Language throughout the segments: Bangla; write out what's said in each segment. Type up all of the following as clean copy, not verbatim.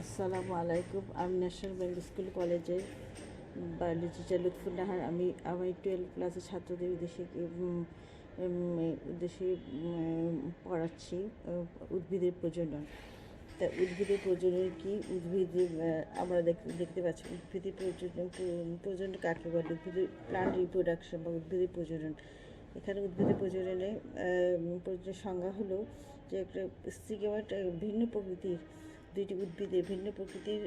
আসসালামু আলাইকুম। আমি ন্যাশনাল বেঙ্গল স্কুল কলেজের বায়োলজি টিচার লুৎফুন নাহার। আমি 12 ক্লাসের ছাত্রদের উদ্দেশ্যে পড়াচ্ছি উদ্ভিদের প্রজনন। তা উদ্ভিদের প্রজনন কি? আমরা দেখতে পাচ্ছি উদ্ভিদের প্রজনন কাকে বলে। উদ্ভিদের প্লান্ট রিপ্রোডাকশন বা উদ্ভিদের প্রজনন। এখানে উদ্ভিদের প্রজননের সংজ্ঞা হলো যে একটা স্ত্রী গ্যামেট ভিন্ন প্রকৃতির ভিন্ন প্রকৃতির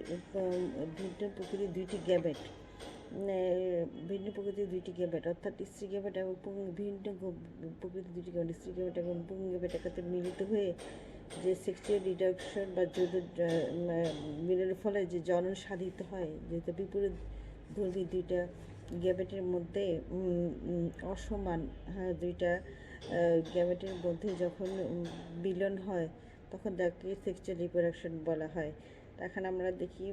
দুইটি গ্যামেট, ভিন্ন প্রকৃতির দুইটি গ্যামেট অর্থাৎ স্ত্রী গ্যামেট এবং ভিন্ন প্রকৃতির দুইটি গ্যামেট, স্ত্রী গ্যামেট এবং পুং গ্যামেট একসাথে মিলিত হয়ে যে সেক্সুয়াল রিডাকশন বা মিলনের ফলে যে জনন সাধিত হয়, যেহেতু বিপরীত ধর্মী দুইটা গ্যামেটের মধ্যে অসমান, দুইটা গ্যামেটের মধ্যে যখন মিলন হয় তখন তাকে সেক্সুয়াল রিপ্রোডাকশন বলা হয়। এখন আমরা দেখি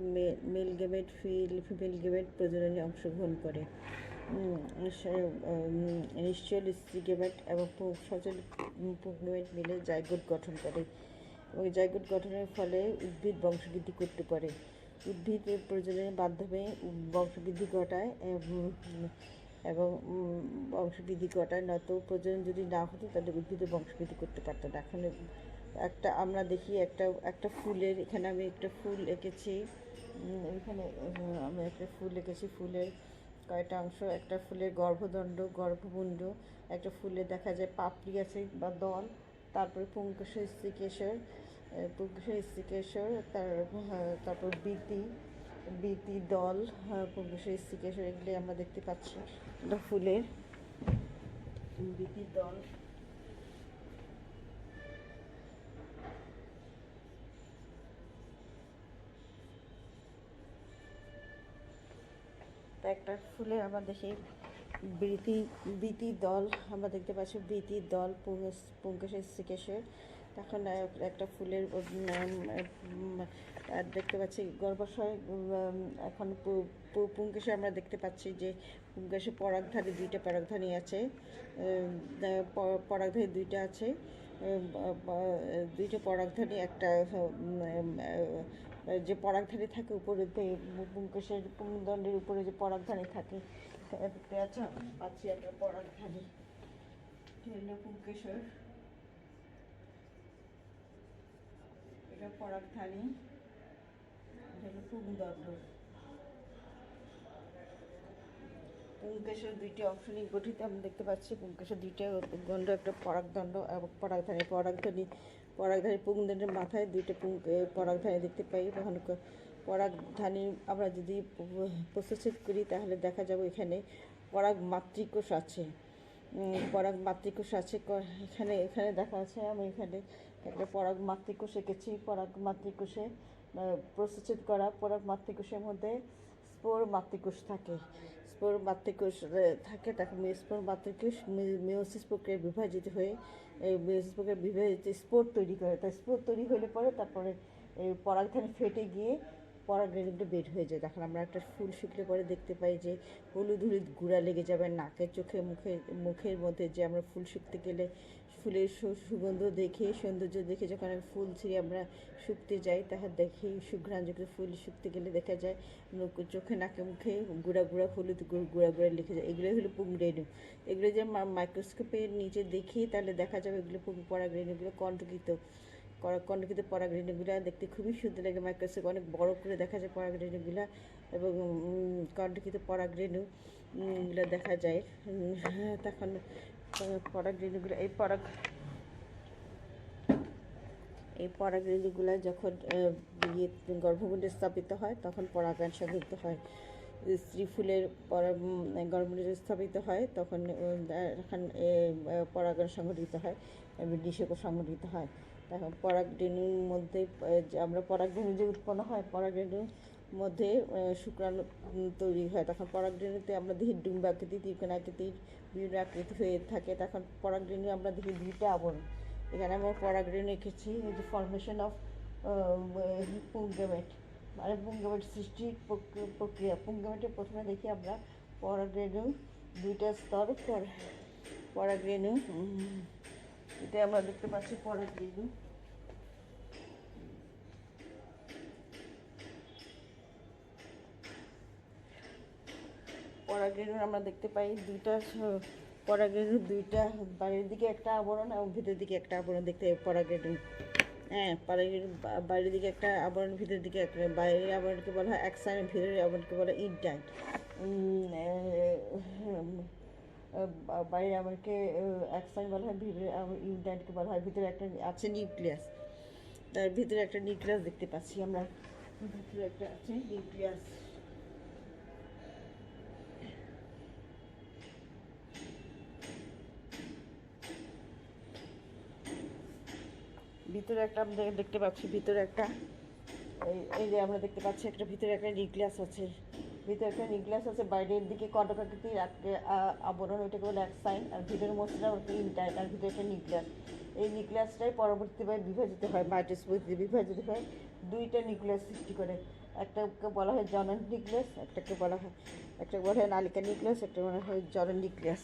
মেল গ্যামেট ফিমেল গ্যামেট প্রজননে অংশগ্রহণ করে। নিশ্চল স্ত্রী গ্যামেট এবং সচল পুং গ্যামেট মিলে জাইগোট গঠন করে এবং জাইগোট গঠনের ফলে উদ্ভিদ বংশবৃদ্ধি করতে পারে। উদ্ভিদ প্রজননের মাধ্যমে বংশবৃদ্ধি ঘটায় এবং বংশবৃদ্ধি ঘটায়, নয়তো প্রজনন যদি না হতো তাহলে উদ্ভিদের বংশবৃদ্ধি করতে পারতো না। এখন আমরা দেখি একটা ফুলের, এখানে আমি একটা ফুল এঁকেছি, এখানে আমি একটা ফুল এঁকেছি। ফুলের কয়টা অংশ, একটা ফুলের গর্ভমুণ্ড, একটা ফুলে দেখা যায় পাপড়ি আছে বা দল, তারপরে পুংকেশর স্ত্রীকেশর, তারপর বীতি দল, পুংকেশর স্ত্রীকেশর, এগুলি আমরা দেখতে পাচ্ছি। এটা ফুলের বীতি দল। তা একটা ফুলে আমরা দেখি বীতি দল, আমরা দেখতে পাচ্ছি বীতি দল, পুংকেশর স্ত্রীকেশর। তখন একটা ফুলের দেখতে পাচ্ছি গর্ভাশয়। এখন পুংকেশে আমরা দেখতে পাচ্ছি যে পুংকেশে পরাগধানী, দুইটা পরাগধানী আছে, পরাগধানী দুইটা আছে, দুইটা পরাগধানী, একটা যে পরাগধানী থাকে উপরে, পুংকেশের পুংদণ্ডের উপরে যে পরাগধানী থাকে, দেখতে পাচ্ছি একটা পরাগধানী, পুংকেশর, এটা পরাগধানী, পুংদণ্ড। পুংকেশের দুইটি অংশ নিয়ে গঠিত আমরা দেখতে পাচ্ছি। পুংকেশের দুইটা দণ্ড, একটা পরাগদণ্ড এবং পরাগধানী পুংদণ্ডের মাথায় দুইটা পরাগধানী দেখতে পাই। তখন পরাগধানী আমরা যদি প্রস্তুচ্ছেদ করি তাহলে দেখা যাবে এখানে পরাগ মাতৃকোষ আছে। এখানে দেখা আছে, আমি এখানে একটা পরাগ মাতৃকোষ এঁকেছি। পরাগ মাতৃকোষে প্রস্তুচ্ছেদ করা পরাগ মাতৃকোষের মধ্যে স্পোর মাতৃকোষ থাকে। তখন স্পোর মাতৃকোষ মেয়োসিস প্রক্রিয়ায় বিভাজিত হয়ে স্পোর তৈরি করে। তাই স্পোর তৈরি হলে পরে তারপরে পরাগধানী ফেটে গিয়ে পরাগরেণুটা বের হয়ে যায়। তখন আমরা একটা ফুল শুকলে পরে দেখতে পাই যে হলুদ গুঁড়া লেগে যাবে নাকে, চোখে, মুখের মধ্যে। যে আমরা ফুল শুকতে গেলে ফুলের সৌন্দর্য দেখে যখন ফুল ছিঁড়ে আমরা শুকতে যাই, তাহলে দেখি সুঘ্রাণযুক্ত ফুল শুকতে গেলে দেখা যায় চোখে, নাকে, মুখে হলুদ গুঁড়া লিখে যায়। এগুলো হলো পুংরেণু। এগুলো যে মাইক্রোস্কোপের নিচে দেখি তাহলে দেখা যাবে এগুলো পরাগরেণুগুলো কণ্টকিত পরাগরেণুগুলো দেখতে খুবই সুন্দর লাগে। মাইক্রোস্কোপ অনেক বড় করে দেখা যায় পরাগরেণুগুলো, এবং কণ্টকিত পরাগরেণুগুলো দেখা যায়। তখন পরাগরেণুগুলো এই পরাগরেণুগুলো যখন গর্ভমুণ্ডে স্থাপিত হয় তখন পরাগায়ন সংঘটিত হয়। স্ত্রী ফুলের গর্ভমুণ্ডে স্থাপিত হয় তখন পরাগায়ন সংঘটিত হয় এবং নিষেকও সংঘটিত হয়। তখন পরাগরেণুর মধ্যে আমরা পরাগরেণু যে উৎপন্ন হয়, পরাগরেণুর মধ্যে শুক্রাণু তৈরি হয়। তখন পরাগরেণুতে আমরা দেখি ডিম্বাকৃতি, ত্রিকোণাকৃতির বিভিন্ন আকৃতি হয়ে থাকে। তখন পরাগরেণু আমরা দেখি দুইটা আবরণ। এখানে আমরা পরাগরেণু এঁকেছি, এই যে ফর্মেশন অফ পুংগেমেট, মানে পুংগেমেট সৃষ্টির প্রক্রিয়া। পুংগেমেটের প্রথমে দেখি আমরা পরাগরেণু, দুইটা স্তর পরাগরেণু, এটা আমরা দেখতে পাচ্ছি পরাগরেণু। পরাগরেণু আমরা দেখতে পাই দুইটা পরাগরেণু দুইটা, বাইরের দিকে একটা আবরণ এবং ভিতরের দিকে একটা আবরণ দেখতে পাই পরাগরেণু। হ্যাঁ, বাইরের বাইরের দিকে একটা আবরণ, ভিতরের দিকে একটা। বাইরের আবরণকে বলা হয় অ্যাক্সাইন, ভিতরের আবরণকে বলা হয় ইনটাইন। বাইরের আবরণকে অ্যাক্সাইন বলা হয়, ভিতরে ইনটাইনকে বলা হয়। ভিতরে একটা আছে নিউক্লিয়াস, তার ভিতরে একটা নিউক্লিয়াস দেখতে পাচ্ছি আমরা, ভিতরে একটা আছে নিউক্লিয়াস। ভিতরে একটা আমরা দেখতে পাচ্ছি, ভিতরে একটা এই যে আমরা দেখতে পাচ্ছি একটা ভিতরে একটা নিউক্লিয়াস আছে, ভিতরে একটা নিউক্লিয়াস আছে। বাইরের দিকে কটকাকৃতির আবরণ, ওইটাকে বলে অ্যাক্সাইন, আর ভিতরের মধ্যে ইনটাইন, আর ভিতরে একটা নিউক্লিয়াস। এই নিউক্লিয়াসটাই পরবর্তীভাবে বিভাজিত হয়, মাইটোসিসে বিভাজিত হয়, দুইটা নিউক্লিয়াস সৃষ্টি করে। একটাকে বলা হয় জনন নিউক্লিয়াস, একটাকে বলা হয় নালিকা নিউক্লিয়াস, একটা বলা হয় জনন নিউক্লিয়াস।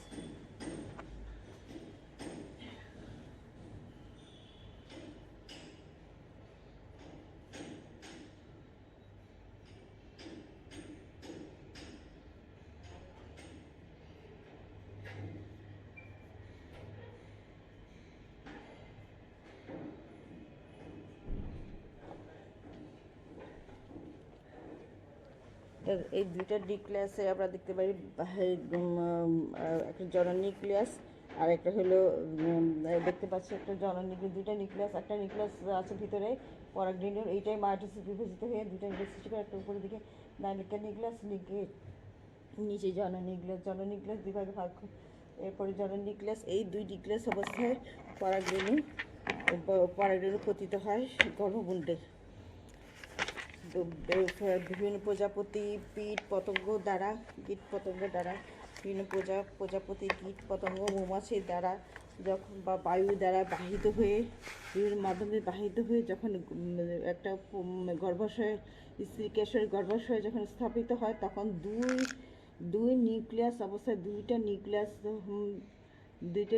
এই দুইটা নিউক্লিয়াসে আমরা দেখতে পাই একটা জনন নিউক্লিয়াস আর একটা হলো দেখতে পাচ্ছি একটা জনন নিউক্লিয়াস। দুইটা নিউক্লিয়াস, একটা নিউক্লিয়াস আছে ভিতরে পরাগরেণুর, এইটাই মাইটোসিস বিভাজিত হয়ে দুইটা নিউক্লিয়াস সৃষ্টি করে। একটা উপরের দিকে নালিকা নিউক্লিয়াস, নিচে জনন নিউক্লিয়াস দুই ভাগে ভাগ। এরপরে জনন নিউক্লিয়াস, এই দুই নিউক্লিয়াস অবস্থায় পরাগরেণু পতিত হয় গর্ভমুণ্ডে। বিভিন্ন প্রজাপতি কীট পতঙ্গ দ্বারা বিভিন্ন প্রজাপতি কীট পতঙ্গ মৌমাছির দ্বারা যখন বা বায়ু দ্বারা বাহিত হয়ে বিভিন্ন মাধ্যমে বাহিত হয়ে যখন একটা গর্ভাশয় স্ত্রীকেশরের গর্ভাশয়ে যখন স্থাপিত হয়, তখন দুই নিউক্লিয়াস অবস্থায় দুইটা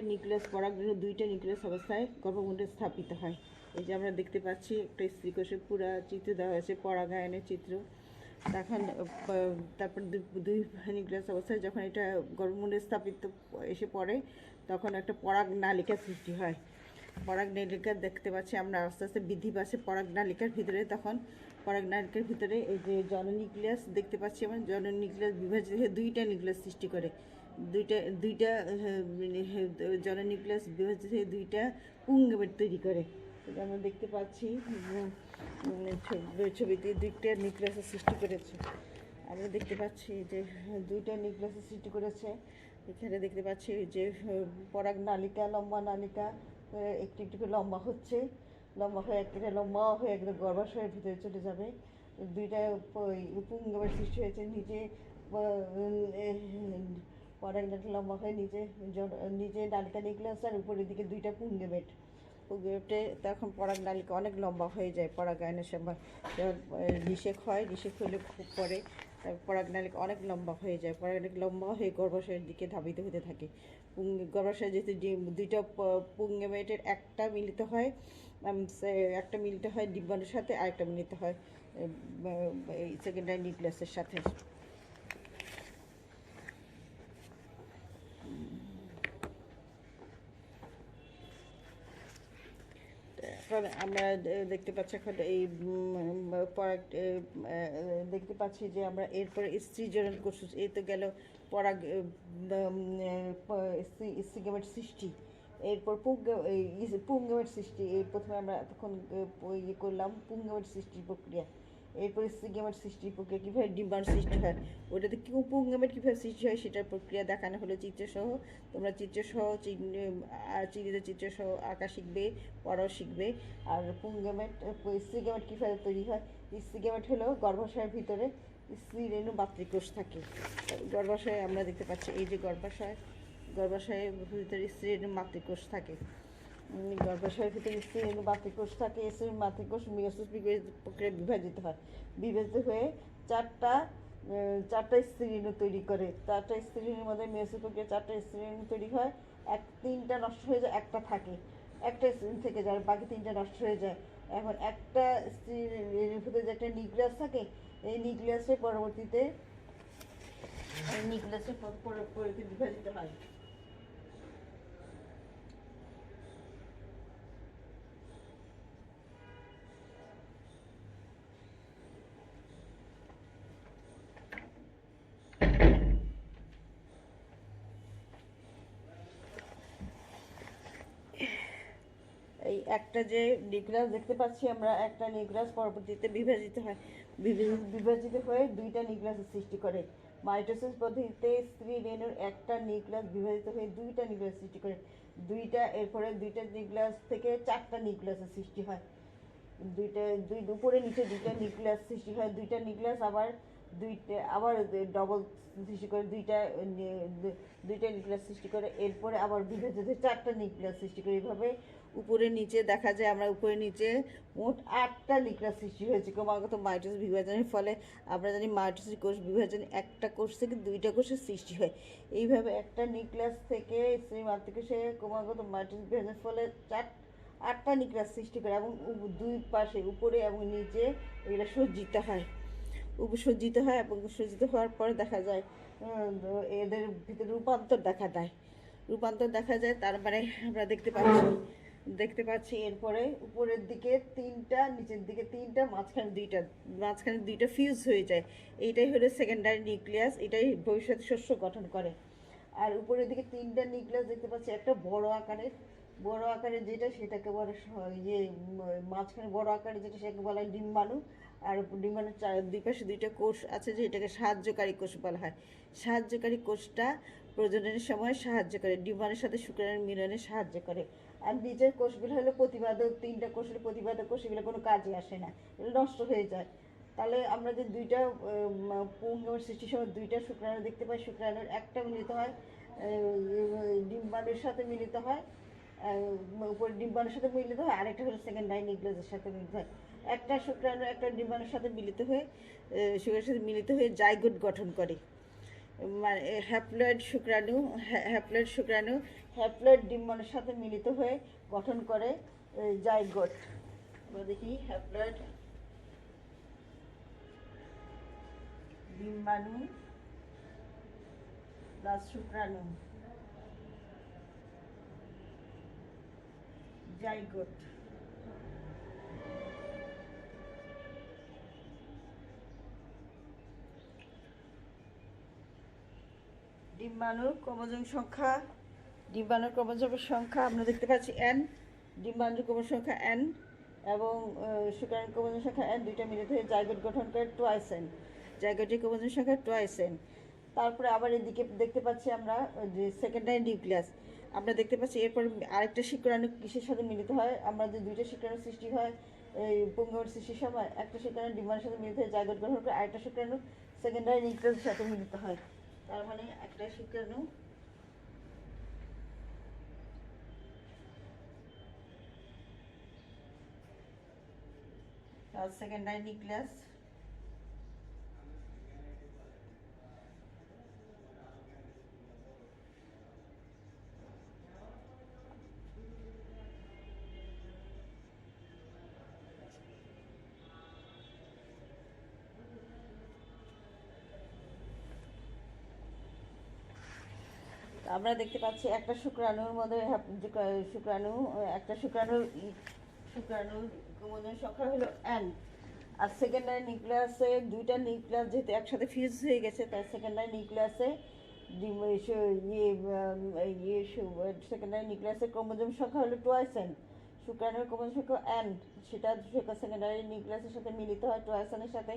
নিউক্লিয়াস পরাগরেণু দুইটা নিউক্লিয়াস অবস্থায় গর্ভমুণ্ডে স্থাপিত হয়। এই যে আমরা দেখতে পাচ্ছি একটা স্ত্রীকোষের পুরা চিত্র দেওয়া হয়েছে, পরাগায়নের চিত্র। তারপর দুই নিউক্লিয়াস অবস্থায় যখন এটা গর্ভমুণ্ডে স্থাপিত এসে পড়ে, তখন একটা পরাগ নালিকা সৃষ্টি হয়। পরাগ নালিকা দেখতে পাচ্ছি আমরা আস্তে আস্তে বৃদ্ধি পাচ্ছে পরাগ নালিকার ভিতরে। তখন পরাগ নালিকার ভিতরে এই যে জনন নিউক্লিয়াস দেখতে পাচ্ছি আমরা, জনন নিউক্লিয়াস বিভাজিত হয়ে দুইটা নিউক্লিয়াস সৃষ্টি করে। দুইটা জনন নিউক্লিয়াস বিভাজিত হয়ে দুইটা পুংগেমেট তৈরি করে। এটা আমরা দেখতে পাচ্ছি ছবিতে দুইটা নিউক্লিয়াসের সৃষ্টি করেছে। আমরা দেখতে পাচ্ছি যে দুইটা নিউক্লিয়াসের সৃষ্টি করেছে। এখানে দেখতে পাচ্ছি যে পরাগ নালিকা, লম্বা নালিকা একটু একটু করে লম্বা হয়ে একটা লম্বা হয়ে একদম গর্ভাশয়ের ভিতরে চলে যাবে। দুইটা পুংগেমেট সৃষ্টি হয়েছে নিচে, পরাগ নালিকা লম্বা হয়ে নিচে নালিকা নিউক্লিয়াস, আর উপরের দিকে দুইটা পুংগেমেট। তখন পরাগ নালিকা অনেক লম্বা হয়ে যায় পরাগায়নের সময়। নিষেক হলে খুব পরে পরাগ নালিকা অনেক লম্বা হয়ে যায়, পরাগ নালিকা লম্বা হয়ে গর্ভাশয়ের দিকে ধাবিত হতে থাকে। গর্ভাশয়ে যেহেতু দুইটা পুংগেমেটের একটা মিলিত হয় ডিম্বাণুর সাথে, আরেকটা মিলিত হয় সেকেন্ডারি নিউক্লিয়াসের সাথে। এখন আমরা দেখতে পাচ্ছি এখন এই দেখতে পাচ্ছি যে আমরা এরপরে স্ত্রীজনন কোষ, এই তো গেল পরাগ স্ত্রীগেমেট সৃষ্টি, এরপর পুংগেমেট সৃষ্টি। এই প্রথমে আমরা তখন ইয়ে করলাম পুংগেমেট সৃষ্টির প্রক্রিয়া, এরপর স্ত্রীগেমেট সৃষ্টির প্রক্রিয়া, কীভাবে ডিম্বাণু সৃষ্টি হয়, ওটাতে পুংগেমেট কীভাবে সৃষ্টি হয় সেটার প্রক্রিয়া দেখানো হলো চিত্রসহ। তোমরা চিত্রসহ চিত্রসহ আঁকা শিখবে, পড়াও শিখবে। আর পুংগেমেট স্ত্রীগেমেট কীভাবে তৈরি হয়, স্ত্রীগেমেট হলো গর্ভাশয়ের ভিতরে স্ত্রী রেণু মাতৃকোষ থাকে। গর্ভাশয়ে আমরা দেখতে পাচ্ছি এই যে গর্ভাশয়ের ভিতরে স্ত্রী রেণু মাতৃকোষ থাকে। গর্ভাশয়ের ভিতরে স্ত্রী রেণু মাতৃকোষ থাকে। স্ত্রী মাতৃকোষ মেয়োসিস প্রক্রিয়ায় বিভাজিত হয়ে চারটা স্ত্রী রেণু তৈরি করে। চারটা স্ত্রী রেণুর মধ্যে মেয়োসিস প্রক্রিয়া চারটা স্ত্রী রেণু তৈরি হয়। তিনটা নষ্ট হয়ে যায়, একটা থাকে, একটা স্ত্রী থেকে যায়, বাকি তিনটা নষ্ট হয়ে যায়। এখন একটা স্ত্রী রেণুর ভিতরে যে একটা নিউক্লিয়াস থাকে, এই নিউক্লিয়াসে পরবর্তীতে নিউক্লিয়াসের পরে বিভাজিত হয়। এই একটা যে নিউক্লিয়াস দেখতে পাচ্ছি আমরা, একটা নিউক্লিয়াস পরবর্তীতে বিভাজিত হয়, বিভাজিত হয়ে দুইটা নিউক্লিয়াসের সৃষ্টি করে। মাইটোসিস পদ্ধতিতে স্ত্রী রেণুর একটা নিউক্লিয়াস বিভাজিত হয়ে দুইটা নিউক্লিয়াস সৃষ্টি করে, এরপরে দুইটা নিউক্লিয়াস থেকে চারটা নিউক্লিয়াসের সৃষ্টি হয়। উপরে নিচে দুইটা নিউক্লিয়াস সৃষ্টি হয়, দুইটা নিউক্লিয়াস আবার ডবল সৃষ্টি করে, দুইটা নিউক্লিয়াস সৃষ্টি করে, এরপরে আবার বিভাজিত হয়ে চারটা নিউক্লিয়াস সৃষ্টি করে। এইভাবে উপরে নিচে দেখা যায় আমরা উপরে নিচে মোট 8টা নিউক্লিয়াস সৃষ্টি হয়েছে ক্রমাগত মাইটোসিস বিভাজনের ফলে। আমরা জানি মাইটোসিস কোষ বিভাজনে একটা কোষ থেকে দুইটা কোষের সৃষ্টি হয়। এইভাবে একটা নিউক্লিয়াস থেকে স্ত্রী মাতৃকোষে ক্রমাগত মাইটোসিস বিভাজনের ফলে 8টা নিউক্লিয়াস সৃষ্টি করে, এবং দুই পাশে উপরে এবং নিচে এগুলো সজ্জিত হয়, উপসজ্জিত হয়, এবং সজ্জিত হওয়ার পরে দেখা যায় এদের ভিতরে রূপান্তর দেখা যায়। তার মানে আমরা দেখতে পাচ্ছি এরপরে উপরের দিকে 3টা, নিচের দিকে 3টা, মাঝখানে দুইটা ফিউজ হয়ে যায়। এইটাই হলো সেকেন্ডারি নিউক্লিয়াস, এটাই ভবিষ্যতে শস্য গঠন করে। আর উপরের দিকে 3টা নিউক্লিয়াস দেখতে পাচ্ছি, একটা বড় আকারের যেটা, সেটাকে বলে মাঝখানে বড় আকারের যেটা, সেটাকে বলা হয় ডিম্বাণু। আর ডিম্বাণুর দুই পাশে দুইটা কোষ আছে, যে এটাকে সাহায্যকারী কোষ বলা হয়। সাহায্যকারী কোষটা প্রজননের সময় সাহায্য করে, ডিম্বাণুর সাথে শুক্রাণুর মিলনে সাহায্য করে। আর নিচের কোষগুলো হলো প্রতিবাদক, 3টা কোষ হলো প্রতিবাদক কোষ, এগুলো কোনো কাজে আসে না, এগুলো নষ্ট হয়ে যায়। তাহলে আমরা যে দুইটা পুংগমের সৃষ্টির সময় দুইটা শুক্রাণু দেখতে পাই, শুক্রাণুর একটা মিলিত হয় ডিম্বাণুর সাথে মিলিত হয়, উপরে ডিম্বাণুর সাথে মিলিত হয়, আরেকটা হলো সেকেন্ডারি নিউক্লিয়াসের সাথে মিলিত হয়। একটা শুক্রাণু একটা ডিম্বাণুর সাথে মিলিত হয়ে জাইগোট গঠন করে। মানে হ্যাপ্লয়েড শুক্রাণু হ্যাপ্লয়েড ডিম্বাণুর সাথে মিলিত হয়ে গঠন করে জাইগোট। আমরা দেখি হ্যাপ্লয়েড ডিম্বাণু প্লাস শুক্রাণু, জাইগোট। ডিম্বাণুর ক্রোমোজোম সংখ্যা আমরা দেখতে পাচ্ছি n, ডিম্বাণুর ক্রোমোজোম সংখ্যা n এবং শুক্রাণুর ক্রোমোজোম সংখ্যা n, দুইটা মিলিত হয়ে জাইগোট গঠন করে টুয়াইস n, জাইগোটের ক্রোমোজোম সংখ্যা টুয়াইস n। তারপরে আবার এদিকে দেখতে পাচ্ছি আমরা যে সেকেন্ডারি নিউক্লিয়াস, আমরা দেখতে পাচ্ছি এরপর আরেকটা শুক্রাণু কিসের সাথে মিলিত হয়, আমরা যে দুইটা শুক্রাণু সৃষ্টি হয় এই পুংগমের সৃষ্টির সময়, একটা শুক্রাণু ডিম্বাণুর সাথে মিলিত হয়ে জাইগোট গঠন করে, আরেকটা শুক্রাণু সেকেন্ডারি নিউক্লিয়াসের সাথে মিলিত হয়। তার মানে একটা শুক্রাণু সেকেন্ডারি নিউক্লিয়াস, আমরা দেখতে পাচ্ছি একটা শুক্রাণুর মধ্যে একটা শুক্রাণুর ক্রোমোজোম সংখ্যা হলো n। আর সেকেন্ডারি নিউক্লিয়াসে দুইটা নিউক্লিয়াস যেহেতু একসাথে ফিউজ হয়ে গেছে, তাই সেকেন্ডারি নিউক্লিয়াসে ক্রোমোজোম সংখ্যা হলো টুয়াইস n। শুক্রাণুর ক্রোমোজোম সংখ্যা n, সেটা সেকেন্ডারি নিউক্লিয়াসের সাথে মিলিত হয় টুয়াইস n এর সাথে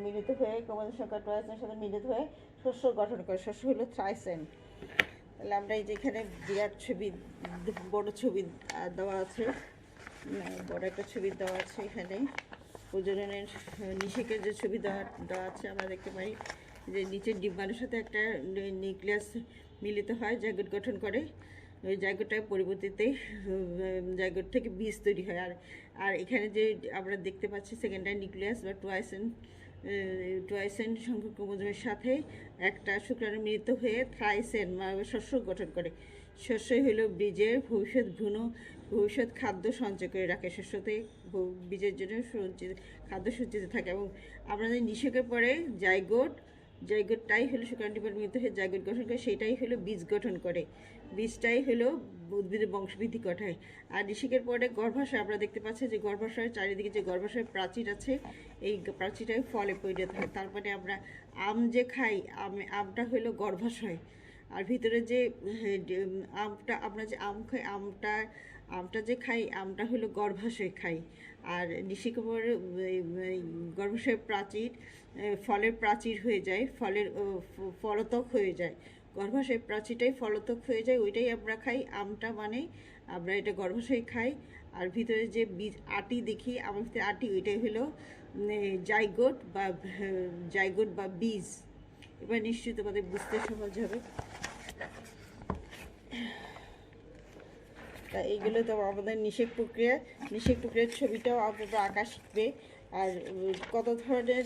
মিলিত হয়ে, ক্রোমোজোম সংখ্যা টুয়াইস n এর সাথে মিলিত হয়ে শস্য গঠন করে, শস্য হলো থ্রাইস n। তাহলে আমরা এই যে এখানে বিরাট ছবি, বড় ছবি দেওয়া আছে, বড় একটা ছবি দেওয়া আছে এখানে, প্রজননের নিষেকের যে ছবি দেওয়া আছে, আমরা দেখতে পাই যে নিচের ডিম্বাণুর সাথে একটা নিউক্লিয়াস মিলিত হয়, জাইগোট গঠন করে। ওই জাইগোটটা পরবর্তীতে জাইগোট থেকে বীজ তৈরি হয়। আর এখানে যে আমরা দেখতে পাচ্ছি সেকেন্ডারি নিউক্লিয়াস বা টুয়াইস n সংখ্যক ক্রোমোজোমের সাথে একটা শুক্রাণু মিলিত হয়ে থ্রাইস n শস্য গঠন করে। শস্যই হলো বীজের ভবিষ্যৎ খাদ্য সঞ্চয় করে রাখে, শস্যতে বীজের জন্য খাদ্য সঞ্চিত থাকে। এবং আমরা যে নিষেকের পরে জাইগোট জাইগোটটাই হলো শুক্রাণু ডিম্বাণু মিলিত হয়ে জাইগোট গঠন করে, সেটাই হলো বীজ গঠন করে। বীজটাই হলো উদ্ভিদের বংশবৃদ্ধি ঘটায়। আর নিষেকের পরে গর্ভাশয় আমরা দেখতে পাচ্ছি যে গর্ভাশয়ের চারিদিকে যে গর্ভাশয়ের প্রাচীর আছে, এই প্রাচীরটাই ফলে পরিণত হয়। তারপরে আমরা আম যে খাই, আমটা হলো গর্ভাশয়। আর ভিতরে যে আমটা আমরা যে আম খাই, আমটা যে খাই, আমটা হলো গর্ভাশয় খাই। আর নিষেকের পরে গর্ভাশয়ের প্রাচীর ফলের প্রাচীর হয়ে যায়, ফলতক হয়ে যায়। গর্ভাশয় প্রাচীরটাই ফলতক হয়ে যায়, ওইটাই আমরা খাই। আমটা মানে আমরা এটা গর্ভাশয় খাই। আর ভিতরে যে বীজ আটি দেখি, আমার ভিতরে আটি, ওইটাই হলো জাইগোট বা বীজ। এবার নিশ্চয়ই তোমাদের বুঝতে সহজ হবে। তা এইগুলো তো আমাদের নিষেক প্রক্রিয়ার ছবিটাও আপনারা আঁকা শিখবে। আর কত ধরনের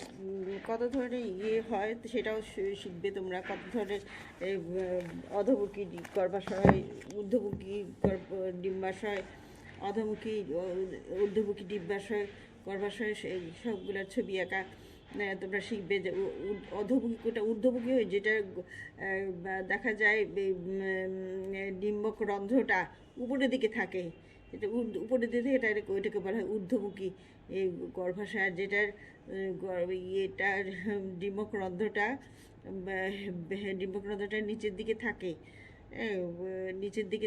হয় সেটাও শিখবে তোমরা। কত ধরনের অধোমুখী গর্ভাশয়, ঊর্ধ্বমুখী ডিম্বাশয়, অধোমুখী ঊর্ধ্বমুখী ডিম্বাশয়, গর্ভাশয়, সবগুলোর ছবি আঁকা তোমরা শিখবে। যে অধোমুখী কোটা, ঊর্ধ্বমুখী হয়ে যেটা দেখা যায় ডিম্বক রন্ধ্রটা উপরের দিকে থাকে, যেটা উপরের দিকে থাকে, ওইটাকে বলা হয় ঊর্ধ্বমুখী এই গর্ভাশয়। যেটার ইয়েটার ডিম্বক রন্ধ্রটা নিচের দিকে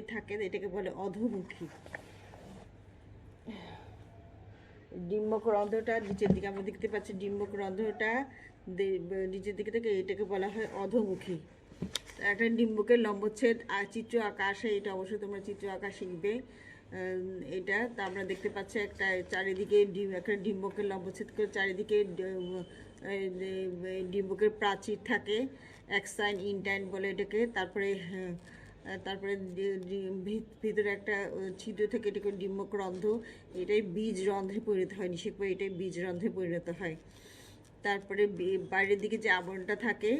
থাকে, এটাকে বলে অধোমুখী। ডিম্বক রন্ধ্রটা নিচের দিকে আমরা দেখতে পাচ্ছি, ডিম্বক রন্ধ্রটা নিচের দিকে থেকে, এটাকে বলা হয় অধোমুখী। একটা ডিম্বকের লম্বচ্ছেদ চিত্র আঁকা আসে, এটা অবশ্যই তোমরা চিত্র আঁকা শিখবে। এটা তা আমরা দেখতে পাচ্ছি একটা চারিদিকে একটা ডিম্বকের লম্বচ্ছেদ করে চারিদিকে ডিম্বকের প্রাচীর থাকে, এক্সাইন ইনটাইন বলে এটাকে। তারপরে ভিতরে একটা ছিদ্র থেকে, এটাকে ডিম্বক রন্ধ্র, এটাই বীজ রন্ধ্রে পরিণত হয়। নিষেক পরে এটাই বীজ রন্ধ্রে পরিণত হয়। তারপরে বাইরের দিকে যে আবরণটা থাকে,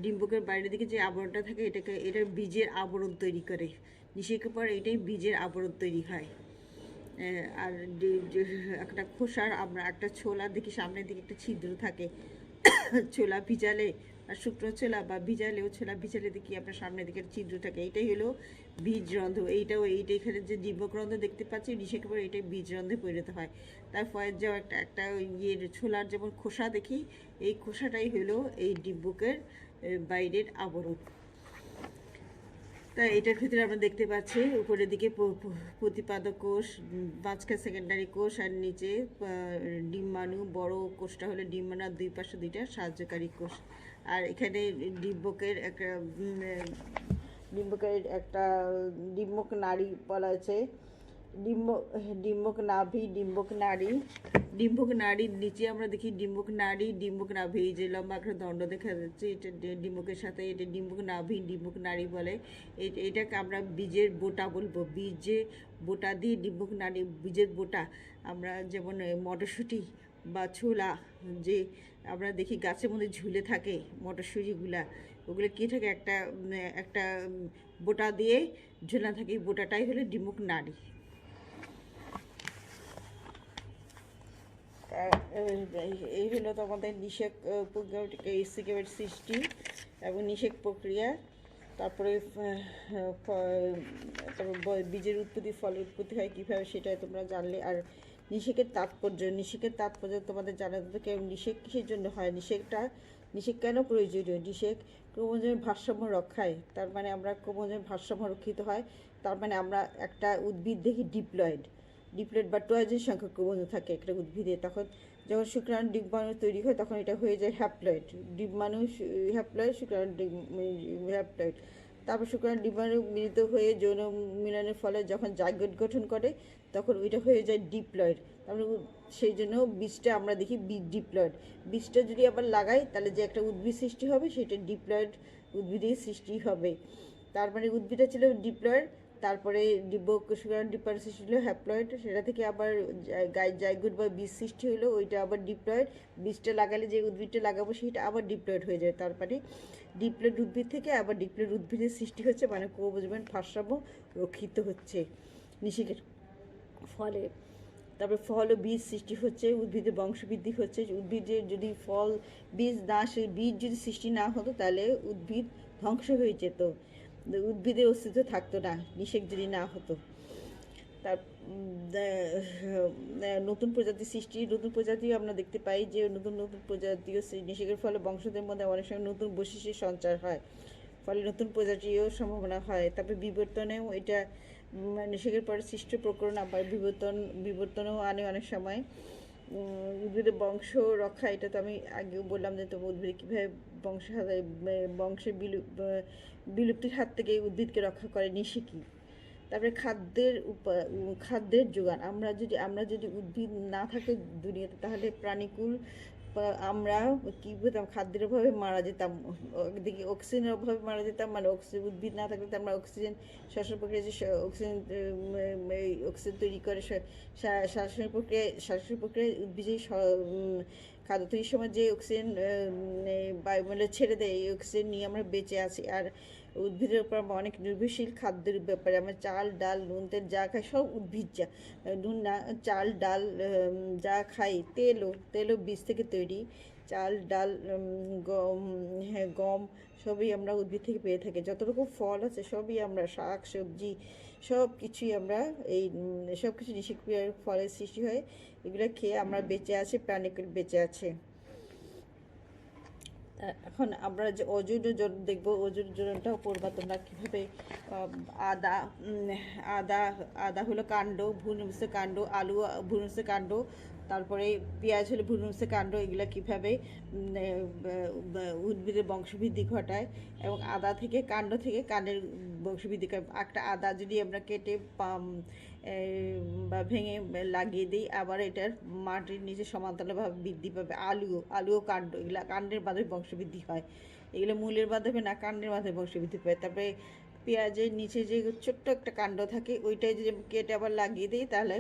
ডিম্বকের বাইরের দিকে যে আবরণটা থাকে, এটার বীজের আবরণ তৈরি করে। নিষেকের পর এটাই বীজের আবরণ তৈরি হয়। আর একটা খোসার আমরা একটা ছোলা দেখি, সামনের দিকে একটা ছিদ্র থাকে। ছোলা ভিজালে, আর শুকনো ছোলা বা ভিজালেও, ছোলা ভিজালে দেখি আপনার সামনের দিকে ছিদ্র থাকে, এইটাই হলো বীজ রন্ধ্র। এইটা এখানে যে ডিম্বক রন্ধ্র দেখতে পাচ্ছি, নিষেকের পর এটাই বীজ রন্ধ্রে পরিণত হয়। তারপরে যে একটা ছোলার যেমন খোসা দেখি, এই খোসাটাই হলো এই ডিম্বকের বাইরের আবরণ। তা এটার ভিতরে আমরা দেখতে পাচ্ছি উপরের দিকে প্রতিপাদক কোষ, মাঝখানে সেকেন্ডারি কোষ, আর নিচে ডিম্বাণু। বড় কোষটা হলো ডিম্বাণু, আর দুই পাশে দুইটা সাহায্যকারী কোষ। আর এখানে ডিম্বকের একটা ডিম্বক নাড়ি বলা আছে। ডিম্বক নাড়ির নিচে আমরা দেখি ডিম্বক নাভি, যে লম্বা একটা দণ্ড দেখা যাচ্ছে, এটা ডিম্বকের সাথে, এটা ডিম্বক নাড়ি বলে। এটাকে আমরা বীজের বোটা বলবো। বোটা দিয়ে বীজের বোটা, আমরা যেমন মটরশুঁটি বা ছোলা যে আমরা দেখি গাছের মধ্যে ঝুলে থাকে মটরশুঁটিগুলা, ওগুলো কী থাকে, একটা বোটা দিয়ে ঝুলা থাকে, এই বোটাটাই হলো ডিম্বক নাড়ি। এই হলো তোমাদের নিষেক প্রক্রিয়ার সৃষ্টি এবং নিষেক প্রক্রিয়া। তারপরে বীজের উৎপত্তি, ফলের উৎপত্তি হয় কীভাবে, সেটা তোমরা জানলে। আর নিষেকের তাৎপর্য তোমাদের জানাতে হবে। নিষেক কিসের জন্য হয়, নিষেক কেন প্রয়োজনীয়। নিষেক ক্রোমোজোমের ভারসাম্য রক্ষায়। তার মানে আমরা ক্রোমোজোমের ভারসাম্য রক্ষিত হয়, তার মানে আমরা একটা উদ্ভিদ দেখি ডিপ্লয়েড বা টয়েজের সংখ্যক ক্রোমোজোম থাকে একটা উদ্ভিদে। তখন যখন শুক্রাণু ডিম্বাণু তৈরি হয়, তখন এটা হয়ে যায় হ্যাপ্লয়েড। ডিম্বাণু হ্যাপ্লয়েড, শুক্রাণু হ্যাপ্লয়েড। তারপর শুক্রাণু ডিম্বাণু মিলিত হয়ে যৌন মিলনের ফলে যখন জাইগোট গঠন করে, তখন ওইটা হয়ে যায় ডিপ্লয়েড। তারপরে সেই জন্য বীজটা আমরা দেখি ডিপ্লয়েড। বীজটা যদি আবার লাগাই, তাহলে যে একটা উদ্ভিদ সৃষ্টি হবে, সেটা ডিপ্লয়েড উদ্ভিদের সৃষ্টি হবে। তার মানে উদ্ভিদটা ছিল ডিপ্লয়েড, তারপরে শুক্রাণু ডিম্বাণু সৃষ্টি হলো হ্যাপ্লয়েড, সেটা থেকে আবার জাইগোট বা বীজ সৃষ্টি হলো, ওইটা আবার ডিপ্লয়েড। বীজটা লাগালে যে উদ্ভিদটা লাগাবো, সেটা আবার ডিপ্লয়েড হয়ে যায়। তার মানে ডিপ্লয়েড উদ্ভিদ থেকে আবার ডিপ্লয়েড উদ্ভিদের সৃষ্টি হচ্ছে, মানে ক্রোমোজোমের ভারসাম্য রক্ষিত হচ্ছে নিষেকের ফলে। তারপরে ফল ও বীজ সৃষ্টি হচ্ছে, উদ্ভিদের বংশবৃদ্ধি হচ্ছে। উদ্ভিদের যদি ফল বীজ না আসে, বীজ যদি সৃষ্টি না হতো তাহলে উদ্ভিদ ধ্বংস হয়ে যেত, উদ্ভিদের অস্তিত্ব থাকতো না, নিষেক যদি না হতো। তার নতুন প্রজাতি সৃষ্টি, নতুন প্রজাতিও আমরা দেখতে পাই যে নতুন নতুন প্রজাতিও নিষেকের ফলে বংশদের মধ্যে অনেক সময় নতুন বৈশিষ্ট্যের সঞ্চার হয়, ফলে নতুন প্রজাতিও সম্ভাবনা হয়। তারপরে বিবর্তনেও এটা নিষেকের পরে সৃষ্ট প্রকরণ আবার বিবর্তনও আনে অনেক সময়। উদ্ভিদের বংশ রক্ষা, এটা তো আমি আগেও বললাম যে তোমার উদ্ভিদ কীভাবে বংশের বিলুপ্তির হাত থেকে উদ্ভিদকে রক্ষা করে নিষেকই। তারপরে খাদ্যের যোগান, আমরা যদি উদ্ভিদ না থাকে দুনিয়াতে তাহলে প্রাণীকুল আমরা কী বলতাম, খাদ্যের অভাবে মারা যেতাম, দেখি অক্সিজেনের অভাবে মারা যেতাম। মানে উদ্ভিদ না থাকলে তো আমরা অক্সিজেন শ্বসন প্রক্রিয়া যে অক্সিজেন তৈরি করে শ্বাসন প্রক্রিয়ায় উদ্ভিদ যে খাদ্য তৈরির সময় যে অক্সিজেন বায়ুমণ্ডলে ছেড়ে দেয়, এই অক্সিজেন নিয়ে আমরা বেঁচে আছি। আর উদ্ভিদের উপর আমরা অনেক নির্ভরশীল খাদ্যের ব্যাপারে, আমরা চাল ডাল নুন তেল যা খাই সব উদ্ভিজ্জা, নুন না চাল ডাল যা খাই, তেলও বীজ থেকে তৈরি, চাল ডাল গম সবই আমরা উদ্ভিদ থেকে পেয়ে থাকি। যত রকম ফল আছে সবই আমরা, শাক সবজি সব কিছুই আমরা এই সব কিছু নিষেক ফলের সৃষ্টি হয়, এগুলো খেয়ে আমরা বেঁচে আছি, প্রাণীকুল বেঁচে আছে। এখন আমরা যে ওজন দেখবো, ওজন জোরনটাও পড়বা তোমরা কীভাবে। আদা আদা হলো কাণ্ড, ভ্রূণস্থ কাণ্ড, আলু ভ্রূণস্থ কাণ্ড, তারপরে পেঁয়াজ হলো ভ্রূণস্থ কাণ্ড, এগুলো কীভাবে উদ্ভিদের বংশবৃদ্ধি ঘটায়। এবং আদা থেকে কাণ্ড থেকে কাণ্ডের বংশবৃদ্ধি করে। একটা আদা যদি আমরা কেটে বা ভেঙে লাগিয়ে দিই, আবার এটার মাটির নিচে সমান্তরালভাবে বৃদ্ধি পাবে। আলুও কাণ্ড, এগুলো কাণ্ডের মাধ্যমে বংশবৃদ্ধি হয়, এগুলো মূলের মাধ্যমে না, কাণ্ডের মাধ্যমে বংশবৃদ্ধি পায়। তারপরে পেঁয়াজের নিচে যে ছোট্ট একটা কাণ্ড থাকে, ওইটাই যদি কেটে আবার লাগিয়ে দিই তাহলে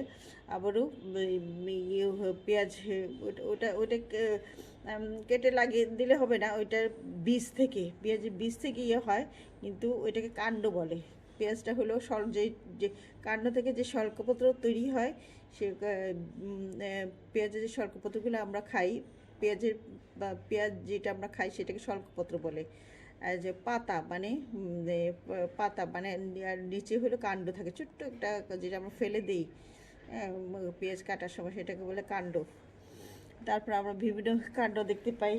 আবারও পেঁয়াজ, ওটা কেটে লাগিয়ে দিলে হবে না, ওইটার পেঁয়াজের বীজ থেকে হয়, কিন্তু ওইটাকে কাণ্ড বলে। পেঁয়াজটা হলো যে কাণ্ড থেকে যে শল্কপত্র তৈরি হয়, সে পেঁয়াজের যে শল্কপত্রগুলো আমরা খাই, পেঁয়াজ যেটা আমরা খাই সেটাকে শল্কপত্র বলে। আর যে পাতা মানে আর নিচে হলো কাণ্ড থাকে, ছোট্ট একটা, যেটা আমরা ফেলে দিই পেঁয়াজ কাটার সময়, সেটাকে বলে কাণ্ড। তারপর আমরা বিভিন্ন কাণ্ড দেখতে পাই,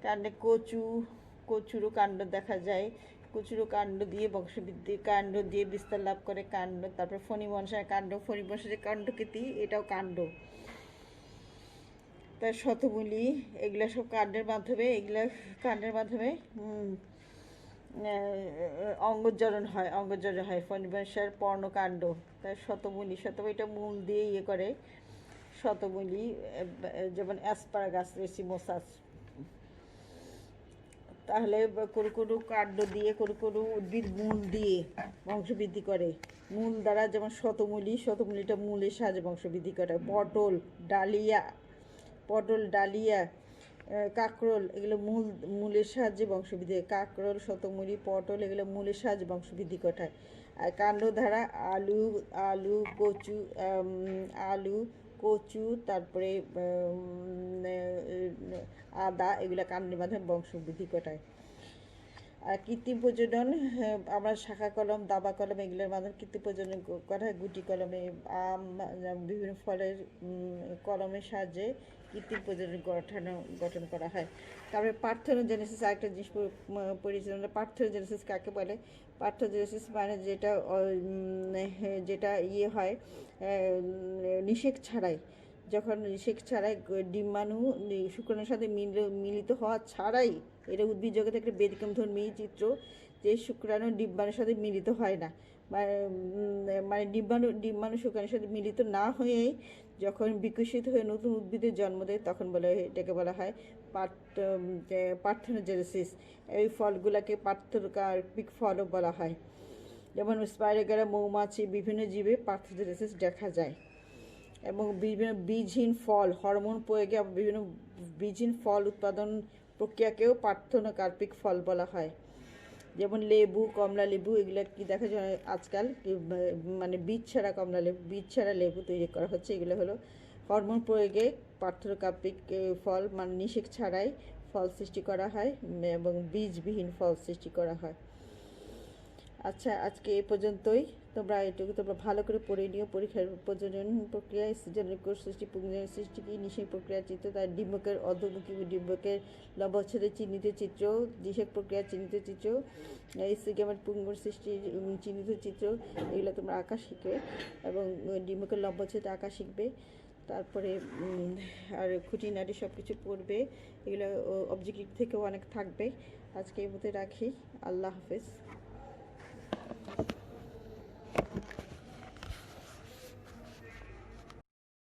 কাণ্ডে কচুরও কাণ্ড দেখা যায়, কচুরও কাণ্ড দিয়ে বংশবৃদ্ধি, কাণ্ড দিয়ে বিস্তার লাভ করে কাণ্ড। তারপর ফণিবনসার কাণ্ড, ফণিবনসার যে কাণ্ডকৃতি, এটাও কাণ্ড। তার শতমূলী, এগুলা সব কাণ্ডের মাধ্যমে অঙ্গজরণ হয়। ফণিবনসার পর্ণকাণ্ড, তার শতমূলীটা মূল দিয়ে করে। শতমূলী যেমন অ্যাসপারাগাস, রেসিমোসাস। তাহলে কোনো কাণ্ড দিয়ে, কোনো উদ্ভিদ মূল দিয়ে বংশবৃদ্ধি করে। মূল দ্বারা যেমন শতমূলীটা মূলের সাহায্যে বংশবৃদ্ধি করে। পটল ডালিয়া কাঁকরোল, এগুলো মূলের সাহায্যে বংশবৃদ্ধি, কাঁকরোল শতমূলী পটল এগুলো মূলের সাহায্যে বংশবৃদ্ধি ঘটায়। আর কাণ্ড ধারা আলু কচু তারপরে আদা, এগুলো কাণ্ডের মাধ্যমে বংশবৃদ্ধি ঘটায়। আর কৃত্রিম প্রজনন, আমরা শাখা কলম দাবা কলম এগুলোর মাধ্যমে কৃত্রিম প্রজনন করা হয়। গুটি কলমে বিভিন্ন ফলের কলমের সাহায্যে কৃত্রিম প্রজনন গঠন করা হয়। তারপরে পার্থেনোজেনেসিস, আরেকটা জিনিস পরিচালনা, আমরা পার্থেনোজেনেসিস কাকে বলে? পার্থেনোজেনেসিস মানে যেটা হয় নিষেক ছাড়াই, যখন নিষেক ছাড়াই ডিম্বাণু শুক্রাণুর সাথে মিলিত হওয়া ছাড়াই, এটা উদ্ভিদ জগতে একটা ব্যতিক্রমধর্মী চিত্র, যে শুক্রাণু ডিম্বাণুর সাথে মিলিত হয় না, মানে ডিম্বাণু শুক্রাণুর সাথে মিলিত না হয়ে যখন বিকশিত হয়ে নতুন উদ্ভিদের জন্ম দেয়, তখন এটাকে বলা হয় পার্থেনোজেনেসিস। এই ফলগুলোকে পার্থকার্পিক ফলও বলা হয়। যেমন স্পাইরোগারা মৌমাছি, বিভিন্ন জীবে পার্থেনোজেনেসিস দেখা যায়। এবং বিভিন্ন বীজহীন ফল, হরমোন প্রয়োগে বিভিন্ন বীজহীন ফল উৎপাদন প্রক্রিয়াকেও পার্থেনোকার্পিক ফল বলা হয়। যেমন লেবু, কমলা লেবু, এগুলো কি দেখা যায় আজকাল মানে বীজ ছাড়া কমলা লেবু, বীজ ছাড়া লেবু তৈরি করা হচ্ছে। এগুলো হলো হরমোন প্রয়োগে পার্থক্যকাপিক ফল, মানে নিষেক ছাড়াই ফল সৃষ্টি করা হয় এবং বীজবিহীন ফল সৃষ্টি করা হয়। আচ্ছা, আজকে এ পর্যন্তই। তোমরা ভালো করে পড়ে নিও। পরীক্ষার প্রজনন প্রক্রিয়া, সৃজনের কোষ সৃষ্টি, পুংজনের সৃষ্টি কি, নিষেক প্রক্রিয়া চিত্র, তার ডিম্বকের অর্ধমুখী ডিম্বকের লম্বচ্ছেদের চিহ্নিত চিত্র, নিষেক প্রক্রিয়ার চিহ্নিত চিত্র, স্টিগ্যামেট পুংজর সৃষ্টির চিহ্নিত চিত্র, এগুলো তোমরা আঁকা শিখবে এবং ডিম্বকের লম্বচ্ছেদ আঁকা শিখবে। তারপরে আর খুঁটিনাটি সব কিছু পড়বে। এগুলো অবজেক্টিভ থেকেও অনেক থাকবে। আজকে এই মতো রাখি। আল্লাহ হাফেজ।